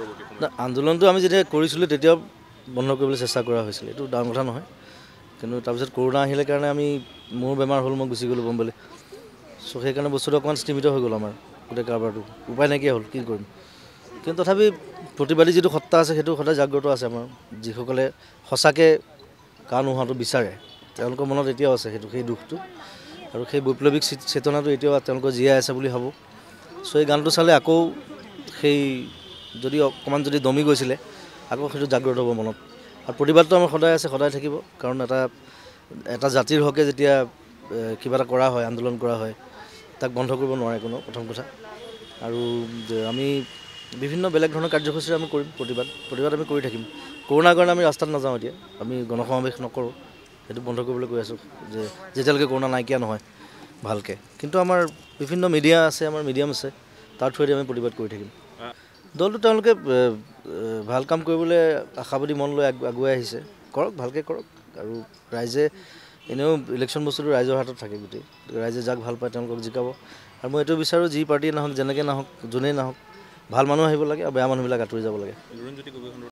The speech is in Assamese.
পৰৱৰ্তী সময়ত? আন্দোলনটো আমি যেতিয়া কৰিছিলোঁ তেতিয়া বন্ধ কৰিবলৈ চেষ্টা কৰা হৈছিল, এইটো ডাঙৰ কথা নহয়। কিন্তু তাৰপিছত কৰোণা আহিলে কাৰণে আমি মোৰ বেমাৰ হ'ল, মই গুচি গ'লোঁ বম্বেলৈ। চ' সেইকাৰণে বস্তুটো অকণমান স্থিমিত হৈ গ'ল আমাৰ গোটেই কাৰবাৰটো, উপায় নাইকিয়া হ'ল, কি কৰিম। কিন্তু তথাপি প্ৰতিবাদী যিটো সত্তা আছে সেইটো সদায় জাগ্ৰত আছে আমাৰ। যিসকলে সঁচাকৈ কা নোহোৱাটো বিচাৰে তেওঁলোকৰ মনত এতিয়াও আছে সেই দুখটো, আৰু সেই বৈপ্লৱিক চেতনাটো এতিয়াও তেওঁলোকৰ জীয়াই আছে বুলি ভাবোঁ। চ' এই গানটো চালে আকৌ সেই যদি অকণমান যদি দমি গৈছিলে আকৌ সেইটো জাগ্ৰত হ'ব মনত। আৰু প্ৰতিবাদটো আমাৰ সদায় আছে, সদায় থাকিব। কাৰণ এটা জাতিৰ হকে যেতিয়া কিবা এটা কৰা হয়, আন্দোলন কৰা হয়, তাক বন্ধ কৰিব নোৱাৰে কোনো, প্ৰথম কথা। আৰু আমি বিভিন্ন বেলেগ ধৰণৰ কাৰ্যসূচীৰে আমি কৰিম প্ৰতিবাদ আমি কৰি থাকিম। কৰোণাৰ কাৰণে আমি ৰাস্তাত নাযাওঁ এতিয়া, আমি গণসমাৱেশ নকৰোঁ, সেইটো বন্ধ কৰিবলৈ কৈ আছোঁ যে যেতিয়ালৈকে কৰোণা নাইকিয়া নহয় ভালকৈ। কিন্তু আমাৰ বিভিন্ন মিডিয়া আছে, আমাৰ মিডিয়াম আছে, তাৰ থ্ৰুৱেদি আমি প্ৰতিবাদ কৰি থাকিম। দলটো তেওঁলোকে ভাল কাম কৰিবলৈ আশাবাদী মন লৈ আগুৱাই আহিছে, কৰক, ভালকৈ কৰক। আৰু ৰাইজে এনেও ইলেকশ্যন বস্তুটো ৰাইজৰ হাতত থাকে গোটেই, ৰাইজে যাক ভাল পায় তেওঁলোকক জিকাব। আৰু মই এইটো বিচাৰোঁ যি পাৰ্টিয়ে নাহক, যেনেকৈ নাহক, যোনেই নাহক, ভাল মানুহ আহিব লাগে আৰু বেয়া মানুহবিলাক আঁতৰি যাব লাগে।